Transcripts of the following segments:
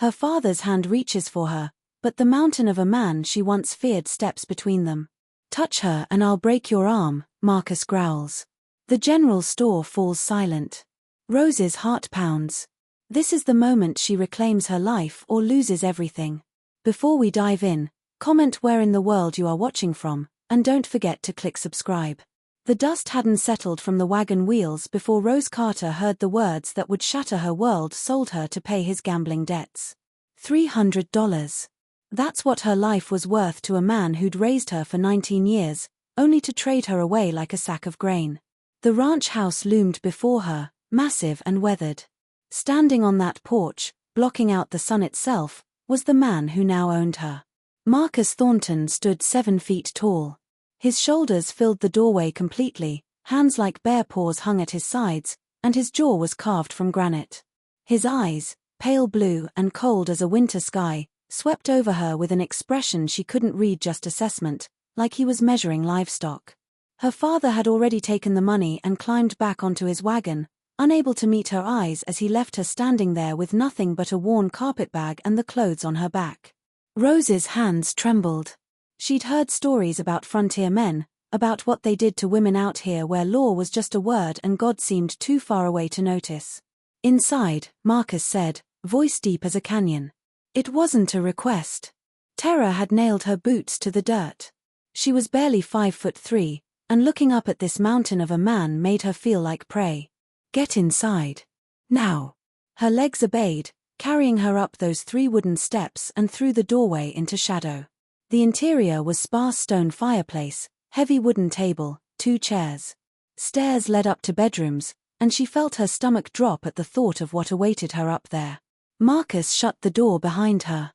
Her father's hand reaches for her, but the mountain of a man she once feared steps between them. "Touch her and I'll break your arm," Marcus growls. The general store falls silent. Rose's heart pounds. This is the moment she reclaims her life or loses everything. Before we dive in, comment where in the world you are watching from, and don't forget to click subscribe. The dust hadn't settled from the wagon wheels before Rose Carter heard the words that would shatter her world. Sold her to pay his gambling debts. $300. That's what her life was worth to a man who'd raised her for 19 years, only to trade her away like a sack of grain. The ranch house loomed before her, massive and weathered. Standing on that porch, blocking out the sun itself, was the man who now owned her. Marcus Thornton stood 7 feet tall. His shoulders filled the doorway completely, hands like bear paws hung at his sides, and his jaw was carved from granite. His eyes, pale blue and cold as a winter sky, swept over her with an expression she couldn't read, just assessment, like he was measuring livestock. Her father had already taken the money and climbed back onto his wagon, unable to meet her eyes as he left her standing there with nothing but a worn carpetbag and the clothes on her back. Rose's hands trembled. She'd heard stories about frontier men, about what they did to women out here where law was just a word and God seemed too far away to notice. "Inside," Marcus said, voice deep as a canyon. It wasn't a request. Terror had nailed her boots to the dirt. She was barely 5'3", and looking up at this mountain of a man made her feel like prey. "Get inside. Now." Her legs obeyed, carrying her up those 3 wooden steps and through the doorway into shadow. The interior was sparse stone fireplace, heavy wooden table, 2 chairs. Stairs led up to bedrooms, and she felt her stomach drop at the thought of what awaited her up there. Marcus shut the door behind her.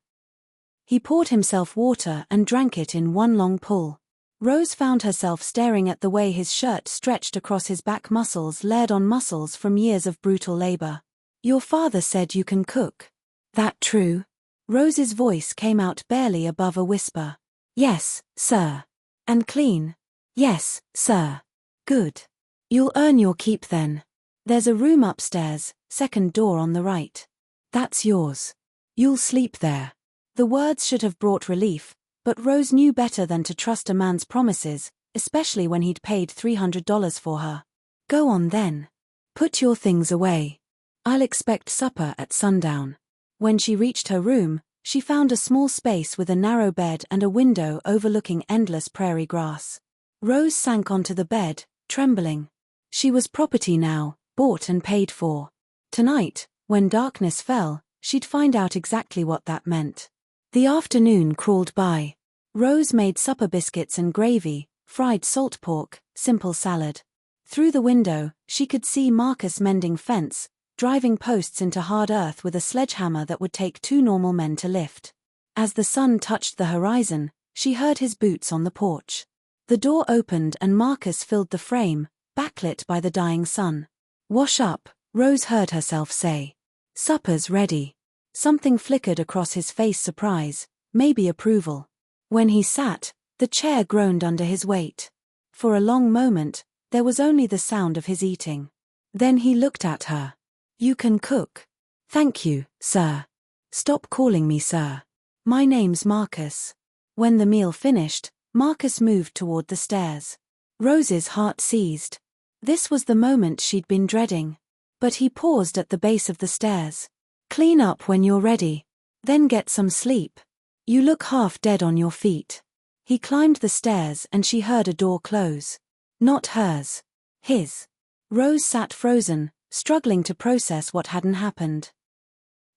He poured himself water and drank it in one long pull. Rose found herself staring at the way his shirt stretched across his back, muscles layered on muscles from years of brutal labor. "Your father said you can cook. That true?" Rose's voice came out barely above a whisper. "Yes, sir." "And clean?" "Yes, sir." "Good. You'll earn your keep then. There's a room upstairs, second door on the right. That's yours. You'll sleep there." The words should have brought relief, but Rose knew better than to trust a man's promises, especially when he'd paid $300 for her. "Go on then. Put your things away. I'll expect supper at sundown." When she reached her room, she found a small space with a narrow bed and a window overlooking endless prairie grass. Rose sank onto the bed, trembling. She was property now, bought and paid for. Tonight, when darkness fell, she'd find out exactly what that meant. The afternoon crawled by. Rose made supper: biscuits and gravy, fried salt pork, simple salad. Through the window, she could see Marcus mending fence, driving posts into hard earth with a sledgehammer that would take 2 normal men to lift. As the sun touched the horizon, she heard his boots on the porch. The door opened and Marcus filled the frame, backlit by the dying sun. "Wash up," Rose heard herself say. "Supper's ready." Something flickered across his face: surprise, maybe approval. When he sat, the chair groaned under his weight. For a long moment, there was only the sound of his eating. Then he looked at her. "You can cook." "Thank you, sir." "Stop calling me sir. My name's Marcus." When the meal finished, Marcus moved toward the stairs. Rose's heart seized. This was the moment she'd been dreading. But he paused at the base of the stairs. "Clean up when you're ready. Then get some sleep. You look half dead on your feet." He climbed the stairs and she heard a door close. Not hers. His. Rose sat frozen, struggling to process what hadn't happened.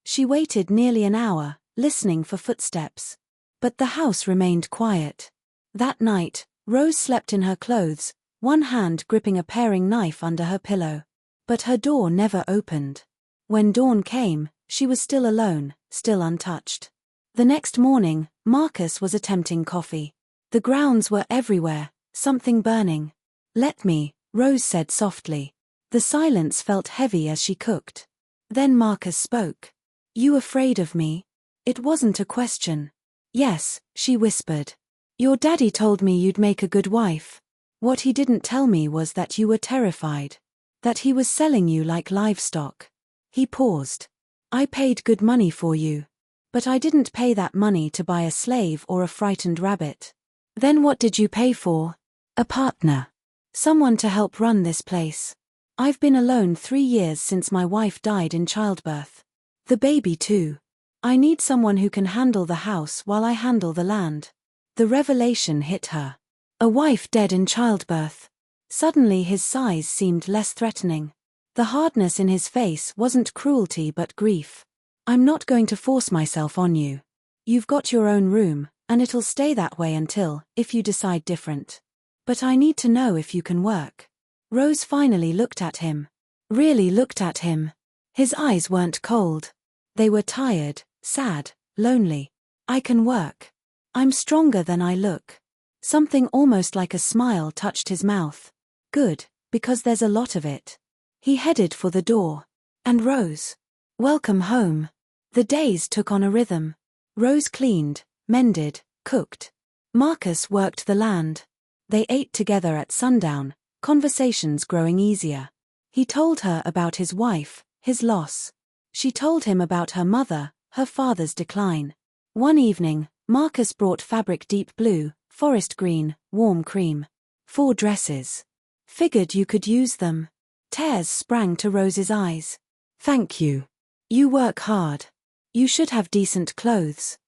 She waited nearly an hour, listening for footsteps. But the house remained quiet. That night, Rose slept in her clothes, one hand gripping a paring knife under her pillow. But her door never opened. When dawn came, she was still alone, still untouched. The next morning, Marcus was attempting coffee. The grounds were everywhere, something burning. "Let me," Rose said softly. The silence felt heavy as she cooked. Then Marcus spoke. "You afraid of me?" It wasn't a question. "Yes," she whispered. "Your daddy told me you'd make a good wife. What he didn't tell me was that you were terrified. That he was selling you like livestock." He paused. "I paid good money for you. But I didn't pay that money to buy a slave or a frightened rabbit. Then what did you pay for? A partner. Someone to help run this place. I've been alone 3 years since my wife died in childbirth. The baby too. I need someone who can handle the house while I handle the land. The revelation hit her. A wife dead in childbirth. Suddenly his sighs seemed less threatening. The hardness in his face wasn't cruelty but grief. I'm not going to force myself on you. You've got your own room, and it'll stay that way until, if you decide different. But I need to know if you can work. Rose finally looked at him. Really looked at him. His eyes weren't cold. They were tired, sad, lonely. I can work. I'm stronger than I look. Something almost like a smile touched his mouth. Good, because there's a lot of it. He headed for the door. And Rose. Welcome home. The days took on a rhythm. Rose cleaned, mended, cooked. Marcus worked the land. They ate together at sundown, conversations growing easier. He told her about his wife, his loss. She told him about her mother, her father's decline. One evening, Marcus brought fabric deep blue, forest green, warm cream. 4 dresses. Figured you could use them. Tears sprang to Rose's eyes. Thank you. You work hard. You should have decent clothes.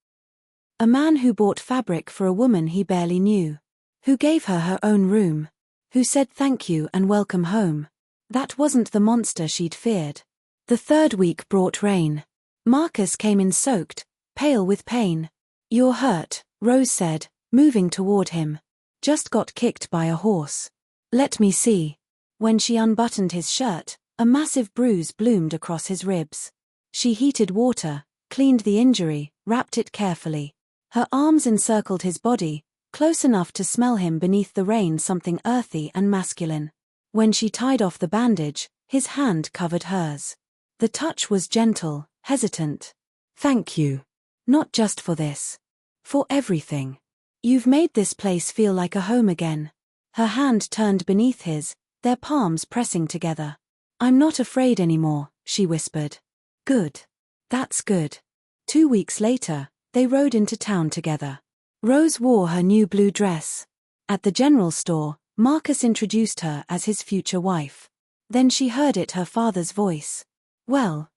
A man who bought fabric for a woman he barely knew. Who gave her her own room. Who said thank you and welcome home. That wasn't the monster she'd feared. The 3rd week brought rain. Marcus came in soaked, pale with pain. You're hurt, Rose said, moving toward him. Just got kicked by a horse. Let me see. When she unbuttoned his shirt, a massive bruise bloomed across his ribs. She heated water, cleaned the injury, wrapped it carefully. Her arms encircled his body, close enough to smell him beneath the rain, something earthy and masculine. When she tied off the bandage, his hand covered hers. The touch was gentle, hesitant. Thank you. Not just for this. For everything. You've made this place feel like a home again. Her hand turned beneath his, their palms pressing together. I'm not afraid anymore, she whispered. Good. That's good. 2 weeks later, they rode into town together. Rose wore her new blue dress. At the general store, Marcus introduced her as his future wife. Then she heard her father's voice. Well,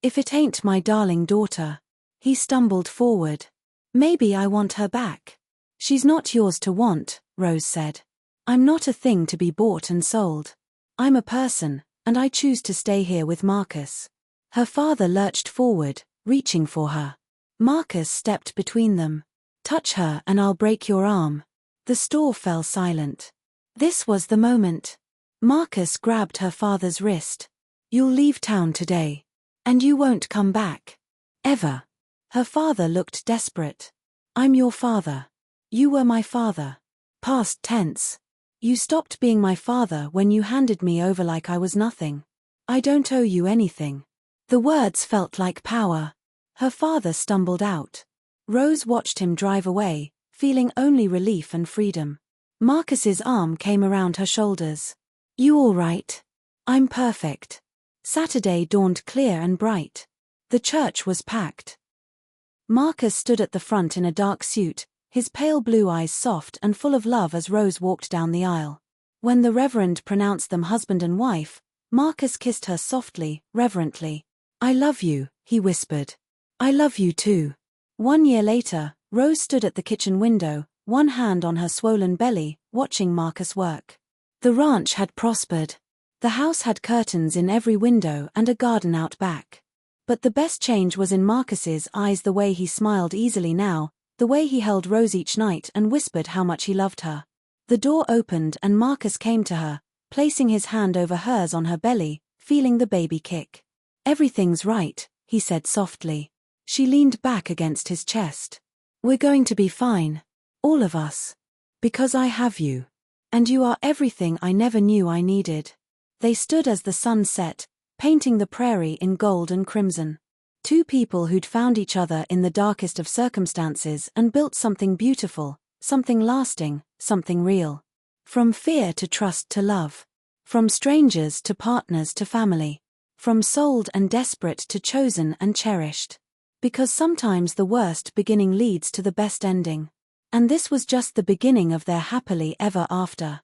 if it ain't my darling daughter. He stumbled forward. Maybe I want her back. She's not yours to want, Rose said. I'm not a thing to be bought and sold. I'm a person, and I choose to stay here with Marcus. Her father lurched forward, reaching for her. Marcus stepped between them. Touch her and I'll break your arm. The store fell silent. This was the moment. Marcus grabbed her father's wrist. You'll leave town today. And you won't come back. Ever. Her father looked desperate. I'm your father. You were my father. Past tense. You stopped being my father when you handed me over like I was nothing. I don't owe you anything. The words felt like power. Her father stumbled out. Rose watched him drive away, feeling only relief and freedom. Marcus's arm came around her shoulders. You all right? I'm perfect. Saturday dawned clear and bright. The church was packed. Marcus stood at the front in a dark suit, his pale blue eyes soft and full of love as Rose walked down the aisle. When the reverend pronounced them husband and wife, Marcus kissed her softly, reverently. I love you, he whispered. I love you too. 1 year later, Rose stood at the kitchen window, one hand on her swollen belly, watching Marcus work. The ranch had prospered. The house had curtains in every window and a garden out back. But the best change was in Marcus's eyes, the way he smiled easily now, the way he held Rose each night and whispered how much he loved her. The door opened and Marcus came to her, placing his hand over hers on her belly, feeling the baby kick. Everything's right, he said softly. She leaned back against his chest. We're going to be fine. All of us. Because I have you. And you are everything I never knew I needed. They stood as the sun set, painting the prairie in gold and crimson. 2 people who'd found each other in the darkest of circumstances and built something beautiful, something lasting, something real. From fear to trust to love. From strangers to partners to family. From sold and desperate to chosen and cherished. Because sometimes the worst beginning leads to the best ending. And this was just the beginning of their happily ever after.